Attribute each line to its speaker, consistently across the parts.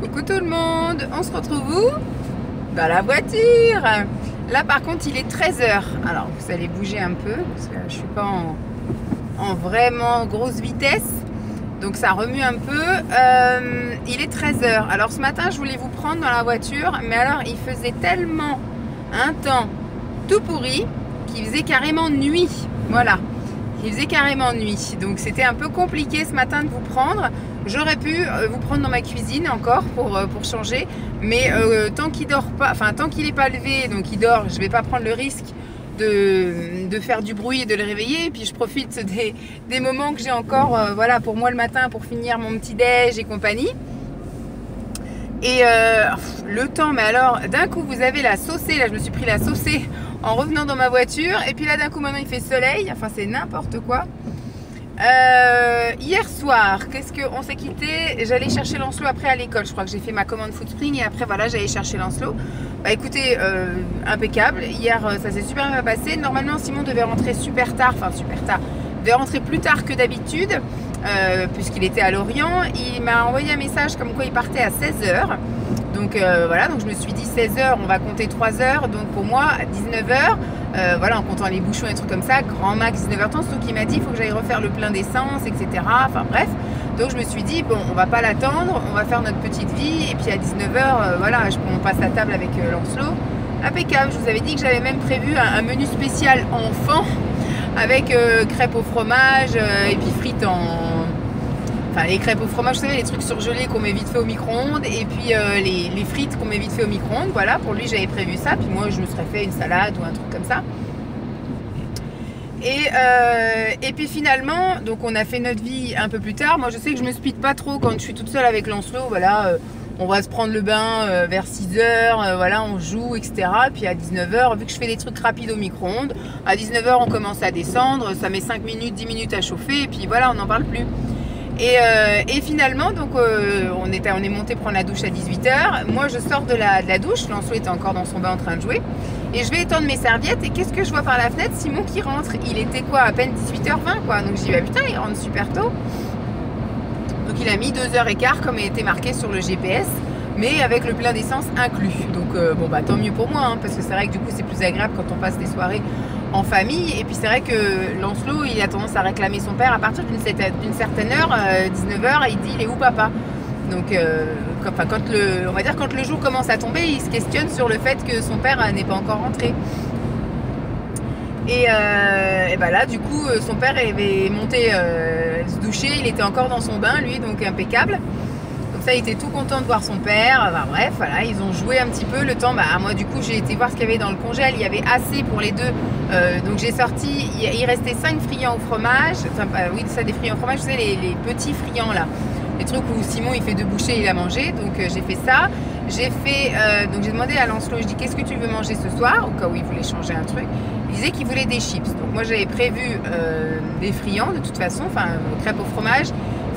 Speaker 1: Coucou tout le monde, on se retrouve où? Dans la voiture. Là par contre il est 13 heures. Alors vous allez bouger un peu parce que je suis pas en vraiment grosse vitesse. Donc ça remue un peu. Il est 13 heures. Alors ce matin je voulais vous prendre dans la voiture, mais alors il faisait tellement un temps tout pourri qu'il faisait carrément nuit. Voilà. Il faisait carrément nuit. Donc c'était un peu compliqué ce matin de vous prendre. J'aurais pu vous prendre dans ma cuisine encore pour changer, mais tant qu'il dort pas, enfin tant qu'il n'est pas levé, donc il dort, je vais pas prendre le risque de faire du bruit et de le réveiller. Et puis je profite des moments que j'ai encore, voilà, pour moi le matin, pour finir mon petit déj et compagnie. Et le temps, mais alors d'un coup vous avez la saucée, là je me suis pris la saucée en revenant dans ma voiture, et puis là d'un coup maintenant il fait soleil, enfin c'est n'importe quoi. Hier soir, qu'est-ce qu'on s'est quitté? J'allais chercher Lancelot après à l'école. Je crois que j'ai fait ma commande Foodspring et après voilà j'allais chercher Lancelot. Bah écoutez, impeccable. Hier ça s'est super bien passé. Normalement Simon devait rentrer super tard, enfin super tard. Il devait rentrer plus tard que d'habitude puisqu'il était à Lorient. Il m'a envoyé un message comme quoi il partait à 16h. Donc voilà, donc je me suis dit 16h, on va compter 3 heures. Donc pour moi, à 19h, voilà, en comptant les bouchons et trucs comme ça, grand max 19h30. Donc il m'a dit il faut que j'aille refaire le plein d'essence, etc. Enfin bref. Donc je me suis dit, bon, on va pas l'attendre, on va faire notre petite vie. Et puis à 19h, voilà, on passe à table avec Lancelot. Impeccable. Je vous avais dit que j'avais même prévu un menu spécial enfant avec crêpes au fromage et puis frites Enfin, les crêpes au fromage, vous savez, les trucs surgelés qu'on met vite fait au micro-ondes, et puis les frites qu'on met vite fait au micro-ondes. Voilà, pour lui j'avais prévu ça, puis moi je me serais fait une salade ou un truc comme ça. Et puis finalement, donc on a fait notre vie un peu plus tard. Moi je sais que je me speed pas trop quand je suis toute seule avec Lancelot. Voilà, on va se prendre le bain vers 6h, voilà, on joue, etc. Puis à 19h, vu que je fais des trucs rapides au micro-ondes, à 19h on commence à descendre, ça met 5 minutes, 10 minutes à chauffer, et puis voilà, on n'en parle plus. Et finalement, donc on est monté prendre la douche à 18h. Moi, je sors de la douche. Lancelot était encore dans son bain en train de jouer. Et je vais étendre mes serviettes. Et qu'est-ce que je vois par la fenêtre? Simon qui rentre. Il était quoi? À peine 18h20, quoi. Donc je dis, bah putain, il rentre super tôt. Donc il a mis 2h15 comme il était marqué sur le GPS, mais avec le plein d'essence inclus. Donc bon, bah tant mieux pour moi, hein, parce que c'est vrai que du coup, c'est plus agréable quand on passe des soirées en famille. Et puis c'est vrai que Lancelot il a tendance à réclamer son père à partir d'une certaine heure, 19h, il dit il est où papa? Donc on va dire quand le jour commence à tomber, il se questionne sur le fait que son père n'est pas encore rentré. Et bah là du coup son père avait monté se doucher, il était encore dans son bain lui, donc impeccable. Donc ça, il était tout content de voir son père. Enfin, bref, voilà, ils ont joué un petit peu le temps. Bah, moi, du coup, j'ai été voir ce qu'il y avait dans le congèle. Il y avait assez pour les deux. Donc j'ai sorti, il restait 5 friands au fromage. Enfin, oui, ça, des friands au fromage, vous savez, les petits friands là. Les trucs où Simon, il fait 2 bouchées, il a mangé. Donc j'ai fait ça. Donc j'ai demandé à Lancelot, je dis, qu'est-ce que tu veux manger ce soir? Au cas où il voulait changer un truc. Il disait qu'il voulait des chips. Donc moi, j'avais prévu des friands de toute façon, enfin, crêpes au fromage.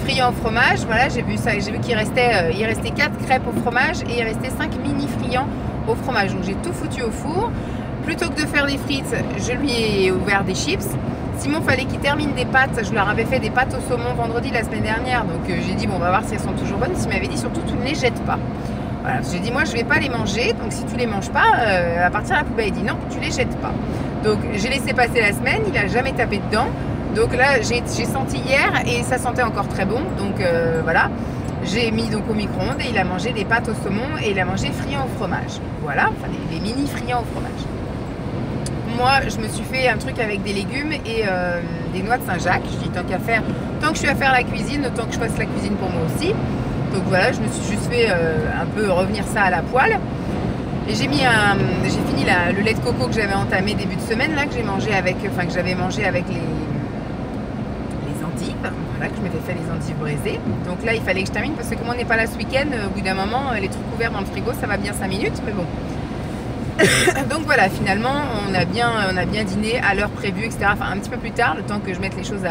Speaker 1: Friands au fromage, voilà, j'ai vu ça, j'ai vu qu'il restait, 4 crêpes au fromage et il restait 5 mini friands au fromage. Donc j'ai tout foutu au four. Plutôt que de faire des frites, je lui ai ouvert des chips. Simon, fallait qu'il termine des pâtes. Je leur avais fait des pâtes au saumon vendredi la semaine dernière. Donc j'ai dit, bon, on va voir si elles sont toujours bonnes. Il m'avait dit surtout, tu ne les jettes pas. Voilà, j'ai dit, moi je vais pas les manger. Donc si tu les manges pas, à partir de la poubelle, il dit non, tu les jettes pas. Donc j'ai laissé passer la semaine, il a jamais tapé dedans. Donc là, j'ai senti hier et ça sentait encore très bon. Donc voilà, j'ai mis donc au micro-ondes et il a mangé des pâtes au saumon et il a mangé friands au fromage. Voilà, enfin les mini friands au fromage. Moi, je me suis fait un truc avec des légumes et des noix de Saint-Jacques. Je dis tant qu'à faire, tant que je suis à faire la cuisine, autant que je fasse la cuisine pour moi aussi. Donc voilà, je me suis juste fait un peu revenir ça à la poêle. Et j'ai fini le lait de coco que j'avais entamé début de semaine là, que j'avais mangé avec les endives, voilà, que je m'étais fait les endives braisées. Donc là il fallait que je termine parce que comme on n'est pas là ce week-end, au bout d'un moment les trucs ouverts dans le frigo ça va bien 5 minutes, mais bon. Donc voilà, finalement on a bien dîné à l'heure prévue, etc. Enfin un petit peu plus tard, le temps que je mette les choses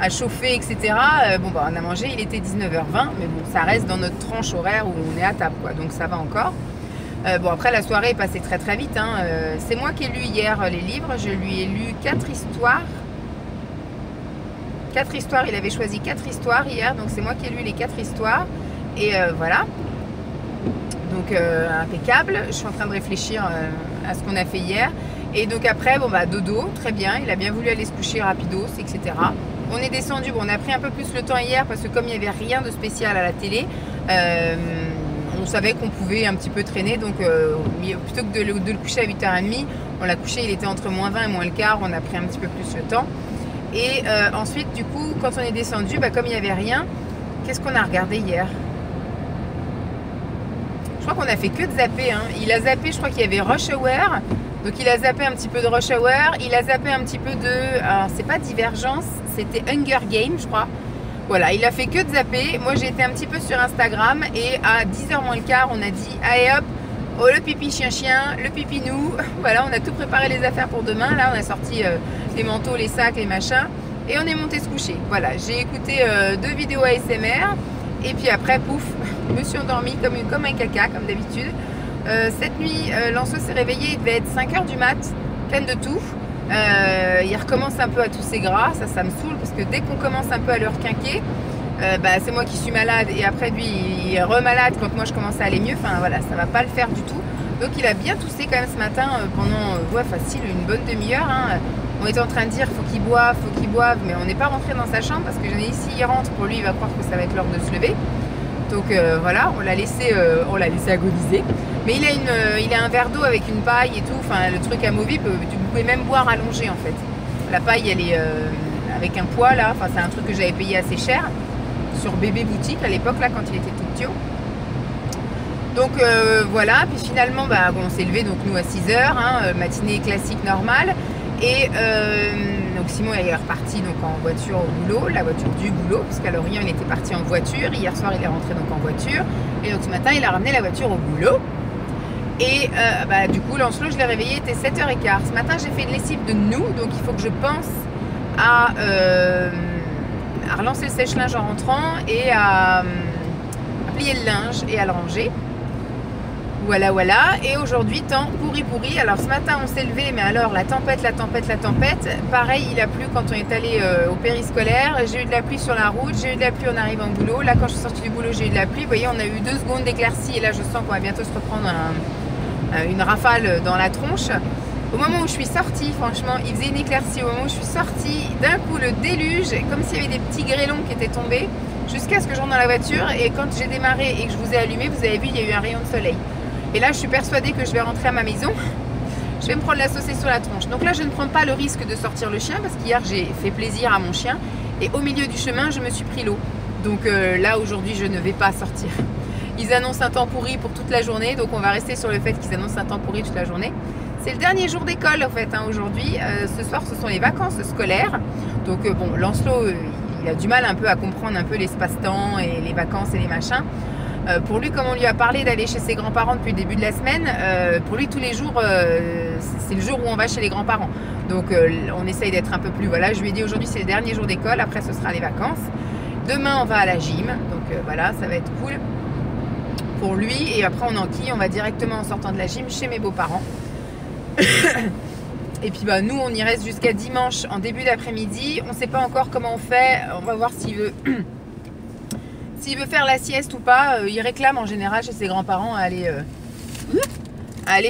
Speaker 1: à chauffer, etc. Bon bah on a mangé, il était 19h20, mais bon ça reste dans notre tranche horaire où on est à table quoi, donc ça va encore. Bon après la soirée est passée très très vite, hein. C'est moi qui ai lu hier les livres, je lui ai lu 4 histoires. 4 histoires, il avait choisi 4 histoires hier, donc c'est moi qui ai lu les 4 histoires. Et voilà. Donc impeccable. Je suis en train de réfléchir à ce qu'on a fait hier. Et donc après, bon bah dodo, très bien. Il a bien voulu aller se coucher rapidos, etc. On est descendu, bon, on a pris un peu plus le temps hier parce que comme il n'y avait rien de spécial à la télé, on savait qu'on pouvait un petit peu traîner. Donc plutôt que de le coucher à 8h30, on l'a couché, il était entre moins 20 et moins le quart. On a pris un petit peu plus le temps. Et ensuite, du coup, quand on est descendu, bah, comme il n'y avait rien, qu'est-ce qu'on a regardé hier? Je crois qu'on a fait que de zapper. Hein. Il a zappé, je crois qu'il y avait Rush Hour. Donc il a zappé un petit peu de Rush Hour. Il a zappé un petit peu de... Alors c'est pas Divergence, c'était Hunger Games, je crois. Voilà, il a fait que de zapper. Moi j'ai été un petit peu sur Instagram. Et à 10h moins le quart, on a dit allez hop, oh le pipi chien-chien, le pipi nous. Voilà, on a tout préparé les affaires pour demain. Là on a sorti les manteaux, les sacs, les machins. Et on est monté se coucher. Voilà, j'ai écouté 2 vidéos ASMR. Et puis après, pouf, je me suis endormie comme un caca, comme d'habitude. Cette nuit, Lanceau s'est réveillé, il devait être 5h du mat, pleine de tout. Il recommence un peu à tous ses gras, ça me saoule parce que dès qu'on commence un peu à le requinquer, bah, c'est moi qui suis malade et après lui il est remalade quand moi je commence à aller mieux. Enfin voilà, ça va pas le faire du tout. Donc il a bien toussé quand même ce matin pendant facile une bonne demi-heure. Hein. On était en train de dire faut qu'il boive, mais on n'est pas rentré dans sa chambre parce que j'en ai ici, il rentre, pour lui il va croire que ça va être l'heure de se lever. Donc voilà, on l'a laissé agoniser. Mais il a un verre d'eau avec une paille et tout, enfin le truc amovible, vous pouvez même boire allongé en fait. La paille elle est avec un poids là, enfin c'est un truc que j'avais payé assez cher sur Bébé Boutique à l'époque là quand il était tout petit. Donc voilà, puis finalement bah, bon, on s'est levé donc nous à 6h, hein, matinée classique normale. Et donc Simon est reparti donc en voiture au boulot, la voiture du boulot, parce qu'à Lorient il était parti en voiture, hier soir il est rentré donc en voiture, et donc ce matin il a ramené la voiture au boulot. Et bah, du coup Lancelot je l'ai réveillé, il était 7h15. Ce matin j'ai fait une lessive de nous, donc il faut que je pense à relancer le sèche-linge en rentrant et à plier le linge et à le ranger. Voilà, et aujourd'hui, temps pourri. Alors ce matin, on s'est levé, mais alors la tempête. Pareil, il a plu quand on est allé au périscolaire. J'ai eu de la pluie sur la route, j'ai eu de la pluie en arrivant au boulot. Là, quand je suis sortie du boulot, j'ai eu de la pluie. Vous voyez, on a eu 2 secondes d'éclaircie et là, je sens qu'on va bientôt se reprendre une rafale dans la tronche. Au moment où je suis sortie, franchement, il faisait une éclaircie. Au moment où je suis sortie, d'un coup, le déluge, comme s'il y avait des petits grêlons qui étaient tombés, jusqu'à ce que je rentre dans la voiture. Et quand j'ai démarré et que je vous ai allumé, vous avez vu, il y a eu un rayon de soleil. Et là, je suis persuadée que je vais rentrer à ma maison. Je vais me prendre la saucée sur la tronche. Donc là, je ne prends pas le risque de sortir le chien parce qu'hier, j'ai fait plaisir à mon chien. Et au milieu du chemin, je me suis pris l'eau. Donc là, aujourd'hui, je ne vais pas sortir. Ils annoncent un temps pourri pour toute la journée. Donc on va rester sur le fait qu'ils annoncent un temps pourri toute la journée. C'est le dernier jour d'école, en fait, hein, aujourd'hui. Ce soir, ce sont les vacances scolaires. Donc bon, Lancelot, il a du mal un peu à comprendre un peu l'espace-temps et les vacances et les machins. Pour lui, comme on lui a parlé d'aller chez ses grands-parents depuis le début de la semaine, pour lui tous les jours, c'est le jour où on va chez les grands-parents. Donc on essaye d'être un peu plus... Voilà, je lui ai dit aujourd'hui c'est le dernier jour d'école, après ce sera les vacances. Demain on va à la gym, donc voilà, ça va être cool pour lui. Et après on enquille, on va directement en sortant de la gym chez mes beaux-parents. Et puis bah, nous on y reste jusqu'à dimanche en début d'après-midi. On ne sait pas encore comment on fait, on va voir s'il veut... S'il veut faire la sieste ou pas, il réclame en général chez ses grands-parents à aller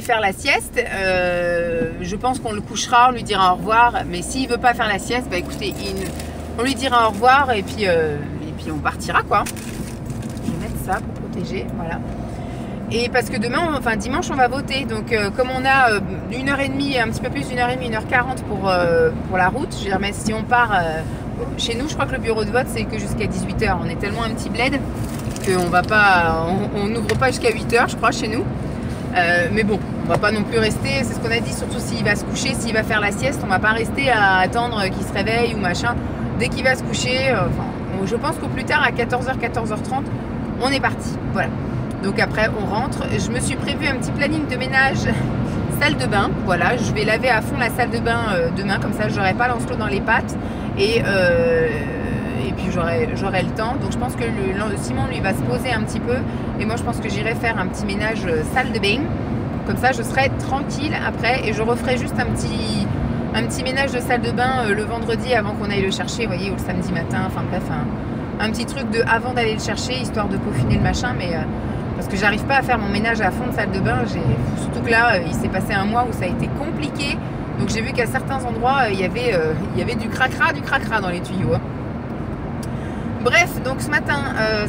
Speaker 1: faire la sieste. Je pense qu'on le couchera, on lui dira au revoir. Mais s'il veut pas faire la sieste, bah écoutez, on lui dira au revoir et puis on partira quoi. Je vais mettre ça pour protéger, voilà. Et parce que demain, enfin dimanche, on va voter. Donc comme on a 1h30, un petit peu plus d'1h30, 1h40 pour la route, je veux dire, mais si on part... Chez nous, je crois que le bureau de vote, c'est que jusqu'à 18h. On est tellement un petit bled qu'on va pas, on n'ouvre pas jusqu'à 8h, je crois, chez nous. Mais bon, on va pas non plus rester, c'est ce qu'on a dit, surtout s'il va se coucher, s'il va faire la sieste, on va pas rester à attendre qu'il se réveille ou machin. Dès qu'il va se coucher, je pense qu'au plus tard, à 14h, 14h30, on est parti. Voilà. Donc après, on rentre. Je me suis prévu un petit planning de ménage salle de bain. Voilà, je vais laver à fond la salle de bain demain, comme ça, j'aurai pas Lancelot dans les pattes. Et puis j'aurai le temps. Donc je pense que Simon lui va se poser un petit peu. Et moi je pense que j'irai faire un petit ménage salle de bain. Comme ça je serai tranquille après. Et je referai juste un petit ménage de salle de bain le vendredi avant qu'on aille le chercher. Vous voyez, ou le samedi matin. Enfin bref, un petit truc avant d'aller le chercher, histoire de peaufiner le machin. Mais parce que j'arrive pas à faire mon ménage à fond de salle de bain. Surtout que là, il s'est passé un mois où ça a été compliqué. Donc j'ai vu qu'à certains endroits, il y avait du cracra dans les tuyaux. Hein. Bref, donc ce matin,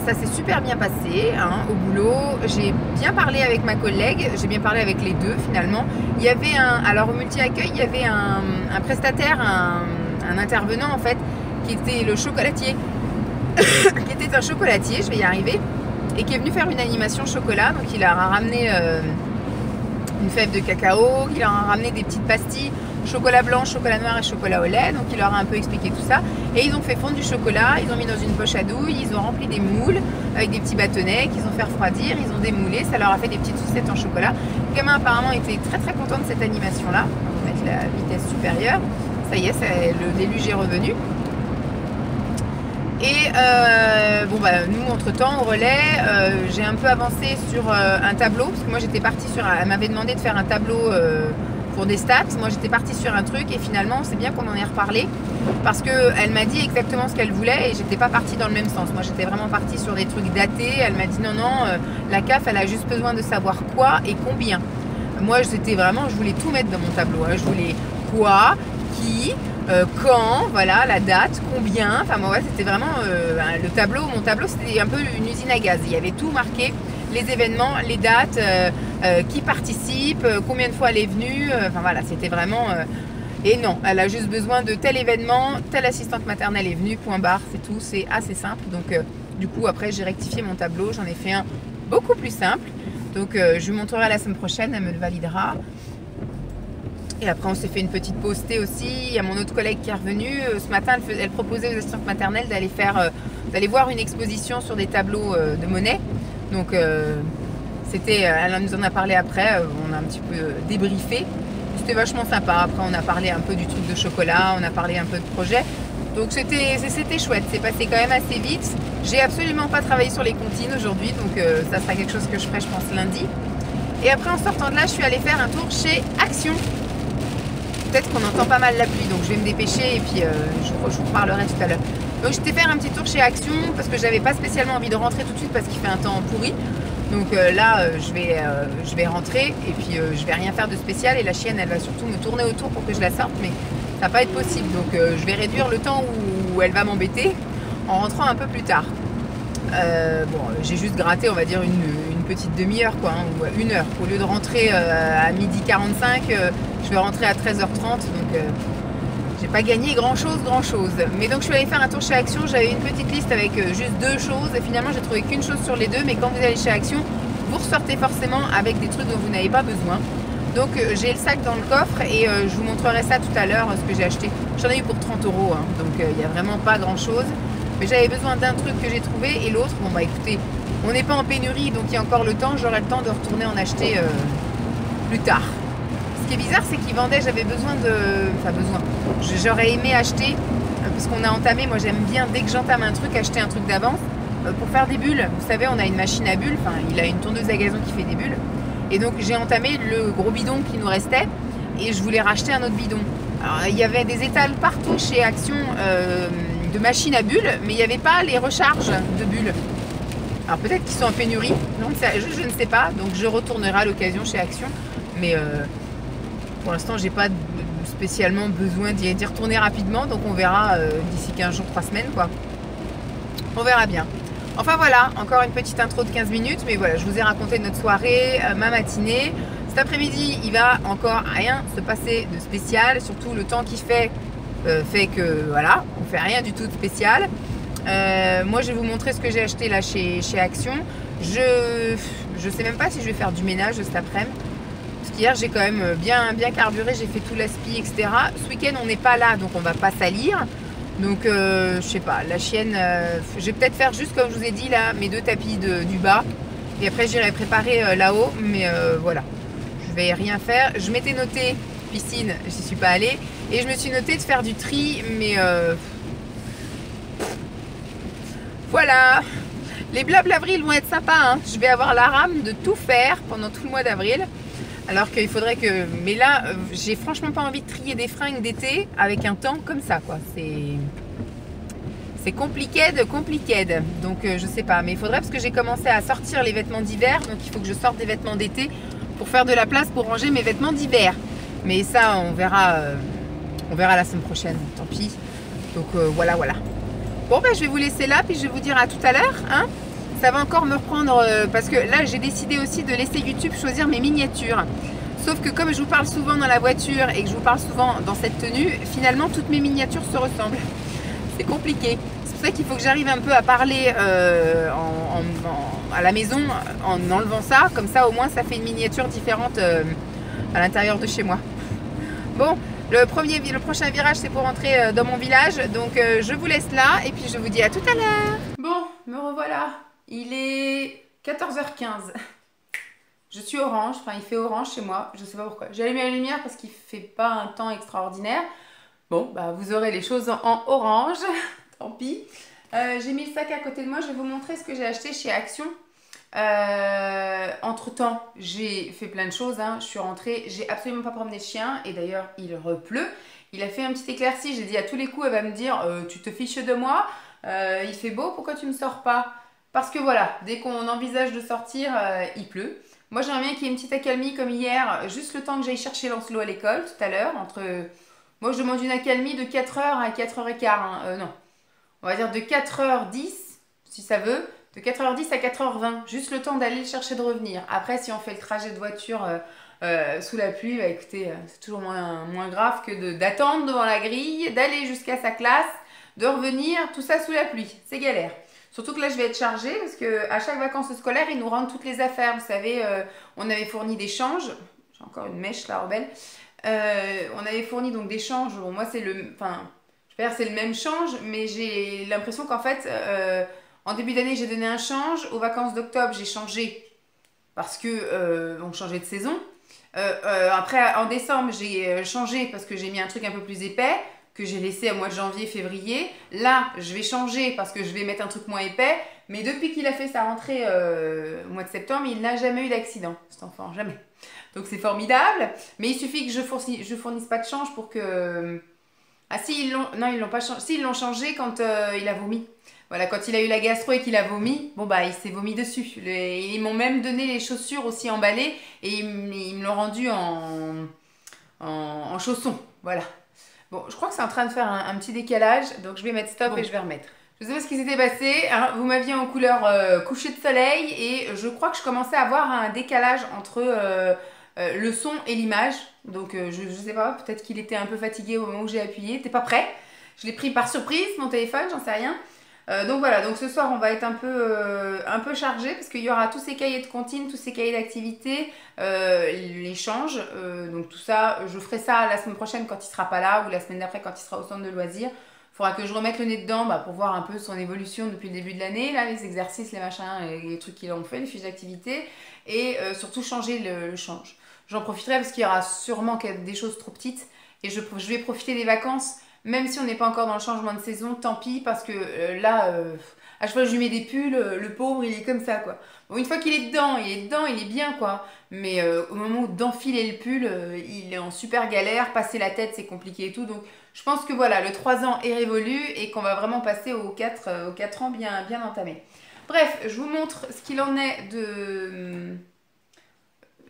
Speaker 1: ça s'est super bien passé hein, au boulot. J'ai bien parlé avec ma collègue, j'ai bien parlé avec les deux finalement. Il y avait alors au multi-accueil, il y avait un prestataire, un intervenant en fait, qui était le chocolatier, qui était un chocolatier, je vais y arriver, et qui est venu faire une animation chocolat. Donc il leur a ramené une fève de cacao, il leur a ramené des petites pastilles, chocolat blanc, chocolat noir et chocolat au lait. Donc il leur a un peu expliqué tout ça. Et ils ont fait fondre du chocolat, ils ont mis dans une poche à douille, ils ont rempli des moules avec des petits bâtonnets qu'ils ont fait refroidir, ils ont démoulé, ça leur a fait des petites sucettes en chocolat. Le gamin apparemment était très très content de cette animation-là. On va mettre la vitesse supérieure. Ça y est, le déluge est revenu. Et bon bah nous entre temps au relais j'ai un peu avancé sur un tableau parce que moi j'étais partie sur elle m'avait demandé de faire un tableau pour des stats. Moi j'étais partie sur un truc et finalement c'est bien qu'on en ait reparlé parce qu'elle m'a dit exactement ce qu'elle voulait et j'étais pas partie dans le même sens. Moi j'étais vraiment partie sur des trucs datés. Elle m'a dit non la CAF elle a juste besoin de savoir quoi et combien. Moi je voulais tout mettre dans mon tableau hein. Je voulais quoi, qui, quand, voilà, la date, combien, enfin moi ouais, c'était vraiment mon tableau c'était un peu une usine à gaz, il y avait tout marqué, les événements, les dates, qui participe, combien de fois elle est venue, enfin voilà, c'était vraiment, et non, elle a juste besoin de tel événement, telle assistante maternelle est venue, point barre, c'est tout, c'est assez simple, donc du coup après j'ai rectifié mon tableau, j'en ai fait un beaucoup plus simple, donc je lui montrerai la semaine prochaine, elle me le validera. Et après on s'est fait une petite pause thé aussi. Il y a mon autre collègue qui est revenu. Ce matin elle proposait aux assistantes maternelles d'aller voir une exposition sur des tableaux de monnaie. Donc elle nous en a parlé après, on a un petit peu débriefé. C'était vachement sympa. Après on a parlé un peu du truc de chocolat, on a parlé un peu de projet. Donc c'était chouette, c'est passé quand même assez vite. J'ai absolument pas travaillé sur les comptines aujourd'hui, donc ça sera quelque chose que je ferai je pense lundi. Et après en sortant de là je suis allée faire un tour chez Action. Peut-être qu'on entend pas mal la pluie, donc je vais me dépêcher et puis je vous reparlerai tout à l'heure. Donc j'étais faire un petit tour chez Action parce que j'avais pas spécialement envie de rentrer tout de suite parce qu'il fait un temps pourri. Donc là je vais rentrer et puis je vais rien faire de spécial et la chienne elle va surtout me tourner autour pour que je la sorte, mais ça va pas être possible. Donc je vais réduire le temps où elle va m'embêter en rentrant un peu plus tard. Bon, j'ai juste gratté on va dire une petite demi-heure quoi, hein, ou une heure. Au lieu de rentrer à 12h45, je vais rentrer à 13h30, donc j'ai pas gagné grand chose. Mais donc je suis allée faire un tour chez Action, j'avais une petite liste avec juste deux choses et finalement j'ai trouvé qu'une chose sur les deux, mais quand vous allez chez Action, vous ressortez forcément avec des trucs dont vous n'avez pas besoin. Donc j'ai le sac dans le coffre et je vous montrerai ça tout à l'heure, ce que j'ai acheté. J'en ai eu pour 30 €, hein, donc il n'y a vraiment pas grand chose. Mais j'avais besoin d'un truc que j'ai trouvé et l'autre, bon bah écoutez, on n'est pas en pénurie donc il y a encore le temps, j'aurai le temps de retourner en acheter plus tard. Ce qui est bizarre c'est qu'ils vendaient, j'avais besoin de... Enfin besoin, j'aurais aimé acheter, parce qu'on a entamé, moi j'aime bien dès que j'entame un truc, acheter un truc d'avance pour faire des bulles. Vous savez on a une machine à bulles, enfin il a une tondeuse à gazon qui fait des bulles. Et donc j'ai entamé le gros bidon qui nous restait et je voulais racheter un autre bidon. Alors il y avait des étals partout chez Action de machines à bulles, mais il n'y avait pas les recharges de bulles. Alors peut-être qu'ils sont en pénurie, donc je ne sais pas, donc je retournerai à l'occasion chez Action, mais pour l'instant j'ai pas spécialement besoin d'y retourner rapidement, donc on verra d'ici 15 jours, 3 semaines quoi. On verra bien. Enfin voilà, encore une petite intro de 15 minutes, mais voilà, je vous ai raconté notre soirée, ma matinée. Cet après-midi, il va encore rien se passer de spécial, surtout le temps qu'il fait que voilà, on fait rien du tout de spécial. Moi je vais vous montrer ce que j'ai acheté là chez Action. Je sais même pas si je vais faire du ménage cet après-midi, parce qu'hier j'ai quand même bien carburé, j'ai fait tout l'aspi etc. Ce week-end on n'est pas là donc on va pas salir, donc je sais pas, la chienne je vais peut-être faire juste comme je vous ai dit là mes deux tapis du bas et après j'irai préparer là-haut, mais voilà, je vais rien faire. Je m'étais noté piscine, j'y suis pas allée, et je me suis noté de faire du tri, mais voilà, les blabla avril vont être sympas, hein. Je vais avoir la rame de tout faire pendant tout le mois d'avril, alors qu'il faudrait que, mais là j'ai franchement pas envie de trier des fringues d'été avec un temps comme ça quoi, C'est compliqué. Donc je sais pas, mais il faudrait parce que j'ai commencé à sortir les vêtements d'hiver, donc il faut que je sorte des vêtements d'été pour faire de la place pour ranger mes vêtements d'hiver. Mais ça, on verra la semaine prochaine, tant pis. Donc voilà. Bon, ben je vais vous laisser là, puis je vais vous dire à tout à l'heure. Hein. Ça va encore me reprendre, parce que là, j'ai décidé aussi de laisser YouTube choisir mes miniatures. Sauf que comme je vous parle souvent dans la voiture et que je vous parle souvent dans cette tenue, finalement, toutes mes miniatures se ressemblent. C'est compliqué. C'est pour ça qu'il faut que j'arrive un peu à parler à la maison en enlevant ça. Comme ça, au moins, ça fait une miniature différente à l'intérieur de chez moi. Bon, le prochain virage, c'est pour rentrer dans mon village. Donc, je vous laisse là et puis je vous dis à tout à l'heure. Bon, me revoilà. Il est 14h15. Je suis orange, enfin il fait orange chez moi, je sais pas pourquoi. J'ai allumé la lumière parce qu'il fait pas un temps extraordinaire. Bon, bah vous aurez les choses en orange, tant pis. J'ai mis le sac à côté de moi, je vais vous montrer ce que j'ai acheté chez Action. Entre-temps, j'ai fait plein de choses, hein. Je suis rentrée, j'ai absolument pas promené de chien et d'ailleurs il repleut. Il a fait un petit éclairci, j'ai dit à tous les coups, elle va me dire tu te fiches de moi, il fait beau, pourquoi tu me sors pas? Parce que voilà, dès qu'on envisage de sortir, il pleut. Moi, j'aimerais bien qu'il y ait une petite accalmie comme hier, juste le temps que j'aille chercher Lancelot à l'école tout à l'heure. Moi, je demande une accalmie de 4h à 4h15. Hein. Non, on va dire de 4h10, si ça veut, de 4h10 à 4h20. Juste le temps d'aller le chercher, de revenir. Après, si on fait le trajet de voiture sous la pluie, bah écoutez, c'est toujours moins grave que d'attendre devant la grille, d'aller jusqu'à sa classe, de revenir, tout ça sous la pluie. C'est galère. Surtout que là, je vais être chargée parce qu'à chaque vacances scolaires, ils nous rendent toutes les affaires. Vous savez, on avait fourni des changes. J'ai encore une mèche là, rebelle. On avait fourni donc des changes. Bon, moi, c'est le même change, mais j'ai l'impression qu'en fait, en début d'année, j'ai donné un change. Aux vacances d'octobre, j'ai changé parce que on changeait de saison. Après, en décembre, j'ai changé parce que j'ai mis un truc un peu plus épais que j'ai laissé au mois de janvier, février. Là, je vais changer parce que je vais mettre un truc moins épais. Mais depuis qu'il a fait sa rentrée au mois de septembre, il n'a jamais eu d'accident, cet enfant, jamais. Donc c'est formidable. Mais il suffit que je fournisse pas de change pour que... Ah si, ils l'ont pas changé. Si, ils l'ont changé quand il a vomi. Voilà, quand il a eu la gastro et qu'il a vomi, bon bah il s'est vomi dessus. Ils m'ont même donné les chaussures aussi emballées et ils me l'ont rendu en chaussons. Voilà. Bon, je crois que c'est en train de faire un petit décalage, donc je vais mettre stop et je vais remettre. Je sais pas ce qui s'était passé, hein. Vous m'aviez en couleur coucher de soleil et je crois que je commençais à avoir un décalage entre le son et l'image. Donc je sais pas, peut-être qu'il était un peu fatigué au moment où j'ai appuyé, t'es pas prêt. Je l'ai pris par surprise, mon téléphone, j'en sais rien. Donc voilà, donc ce soir on va être un peu chargé parce qu'il y aura tous ces cahiers de comptines, tous ces cahiers d'activité, l'échange, donc tout ça, je ferai ça la semaine prochaine quand il sera pas là ou la semaine d'après quand il sera au centre de loisirs. Il faudra que je remette le nez dedans pour voir un peu son évolution depuis le début de l'année, là, les exercices, les machins, les trucs qu'il a fait, les fiches d'activité et surtout changer le change. J'en profiterai parce qu'il y aura sûrement des choses trop petites et je vais profiter des vacances. Même si on n'est pas encore dans le changement de saison, tant pis, parce que là, à chaque fois que je lui mets des pulls, le pauvre, il est comme ça, quoi. Bon, une fois qu'il est dedans, il est bien, quoi. Mais au moment d'enfiler le pull, il est en super galère. Passer la tête, c'est compliqué et tout. Donc, je pense que voilà, le 3 ans est révolu et qu'on va vraiment passer aux 4 ans bien entamés. Bref, je vous montre ce qu'il en est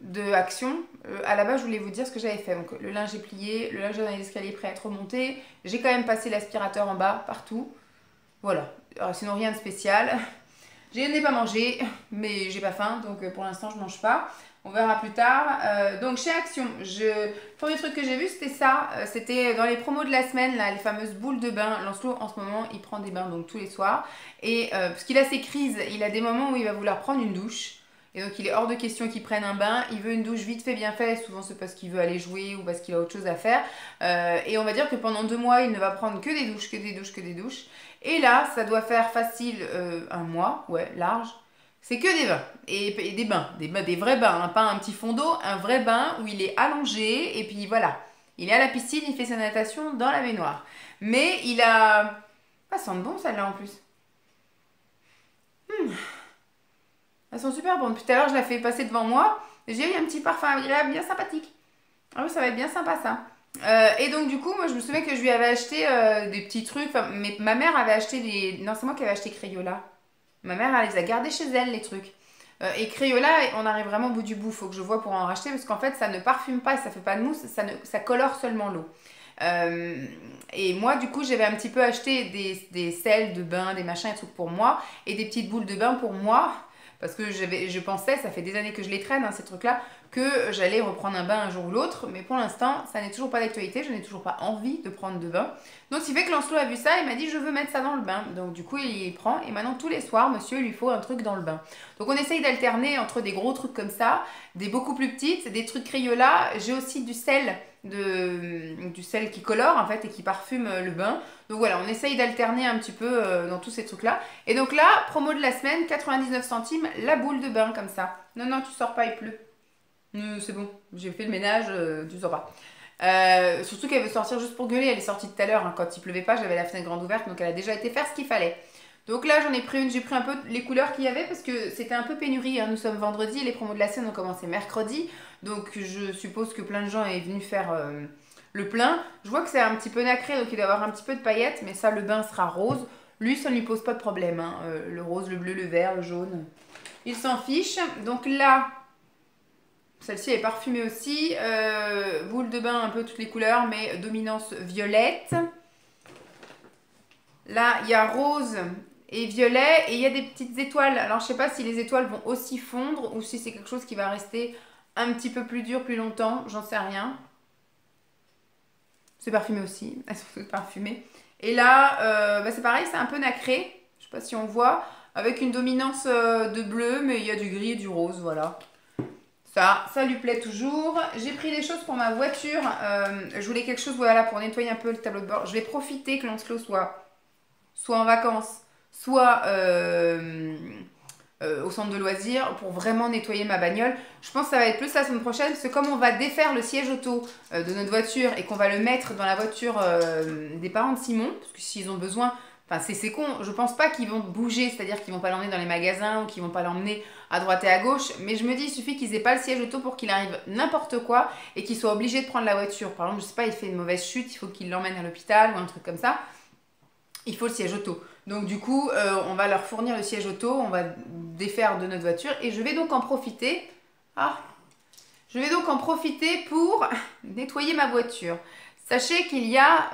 Speaker 1: de Action. À la base, je voulais vous dire ce que j'avais fait. Donc, le linge est plié, le linge dans les escaliers prêt à être remonté. J'ai quand même passé l'aspirateur en bas, partout. Voilà. Alors, sinon, rien de spécial. Je n'ai pas mangé, mais j'ai pas faim, donc pour l'instant, je mange pas. On verra plus tard. Donc, chez Action, le premier truc que j'ai vu, c'était ça. C'était dans les promos de la semaine, là, les fameuses boules de bain. Lancelot, en ce moment, il prend des bains donc tous les soirs. Et parce qu'il a ses crises, il a des moments où il va vouloir prendre une douche. Et donc il est hors de question qu'il prenne un bain, il veut une douche vite fait, bien fait, souvent c'est parce qu'il veut aller jouer ou parce qu'il a autre chose à faire. Et on va dire que pendant 2 mois, il ne va prendre que des douches, que des douches, que des douches. Et là, ça doit faire facile 1 mois, ouais, large. C'est que des bains, et des bains, des vrais bains, hein, pas un petit fond d'eau, un vrai bain où il est allongé, et puis voilà. Il est à la piscine, il fait sa natation dans la baignoire. Mais il a... Ça sent bon celle-là en plus. Elles sont super bonnes. Depuis tout à l'heure, je la fais passer devant moi. J'ai eu un petit parfum agréable, bien sympathique. Ah oui, ça va être bien sympa ça. Et donc du coup, moi je me souviens que je lui avais acheté des petits trucs. Enfin, ma mère avait acheté des... Non, c'est moi qui avais acheté Crayola. Ma mère, elle les a gardés chez elle, les trucs. Et Crayola, on arrive vraiment au bout du bout. Faut que je vois pour en racheter parce qu'en fait, ça ne parfume pas, ça fait pas de mousse, ça colore seulement l'eau. Euh, et moi, du coup, j'avais un petit peu acheté des sels de bain, des machins, des trucs pour moi, et des petites boules de bain pour moi. Parce que je pensais, ça fait des années que je les traîne, hein, ces trucs-là, que j'allais reprendre un bain un jour ou l'autre. Mais pour l'instant, ça n'est toujours pas d'actualité, je n'ai toujours pas envie de prendre de bain. Donc, ce qui fait que Lancelot a vu ça, il m'a dit, je veux mettre ça dans le bain. Donc, du coup, il y prend. Et maintenant, tous les soirs, monsieur, il lui faut un truc dans le bain. Donc, on essaye d'alterner entre des gros trucs comme ça, des beaucoup plus petites, des trucs Crayola. J'ai aussi du sel du sel qui colore en fait et qui parfume le bain. Donc voilà, on essaye d'alterner un petit peu dans tous ces trucs là. Et donc là, promo de la semaine, 99 centimes la boule de bain comme ça. Non, non, tu sors pas, il pleut. C'est bon, j'ai fait le ménage, tu sors pas. Surtout qu'elle veut sortir juste pour gueuler, elle est sortie tout à l'heure, hein, quand il pleuvait pas, j'avais la fenêtre grande ouverte, donc elle a déjà été faire ce qu'il fallait. Donc là j'en ai pris une, j'ai pris un peu les couleurs qu'il y avait parce que c'était un peu pénurie, hein. Nous sommes vendredi, les promos de la scène ont commencé mercredi, donc je suppose que plein de gens est venu faire le plein. Je vois que c'est un petit peu nacré, donc il doit avoir un petit peu de paillettes, mais ça le bain sera rose. Lui ça ne lui pose pas de problème, hein. Le rose, le bleu, le vert, le jaune, il s'en fiche. Donc là... Celle-ci est parfumée aussi, boule de bain un peu toutes les couleurs, mais dominance violette. Là, il y a rose et violet et il y a des petites étoiles. Alors, je sais pas si les étoiles vont aussi fondre ou si c'est quelque chose qui va rester un petit peu plus dur plus longtemps, j'en sais rien. C'est parfumé aussi, elles sont toutes parfumées. Et là, c'est pareil, c'est un peu nacré, je sais pas si on voit, avec une dominance de bleu, mais il y a du gris et du rose, voilà. Ça lui plaît toujours. J'ai pris des choses pour ma voiture. Je voulais quelque chose voilà, pour nettoyer un peu le tableau de bord. Je vais profiter que Lancelot soit en vacances, soit au centre de loisirs pour vraiment nettoyer ma bagnole. Je pense que ça va être plus la semaine prochaine parce que comme on va défaire le siège auto de notre voiture et qu'on va le mettre dans la voiture des parents de Simon, parce que s'ils ont besoin... Enfin, c'est con, je pense pas qu'ils vont bouger, c'est-à-dire qu'ils vont pas l'emmener dans les magasins ou qu'ils vont pas l'emmener à droite et à gauche, mais je me dis, il suffit qu'ils aient pas le siège auto pour qu'il arrive n'importe quoi et qu'ils soient obligés de prendre la voiture. Par exemple, je sais pas, il fait une mauvaise chute, il faut qu'il l'emmène à l'hôpital ou un truc comme ça. Il faut le siège auto. Donc du coup, on va leur fournir le siège auto, on va défaire de notre voiture et je vais donc en profiter. Je vais donc en profiter pour nettoyer ma voiture. Sachez qu'il y a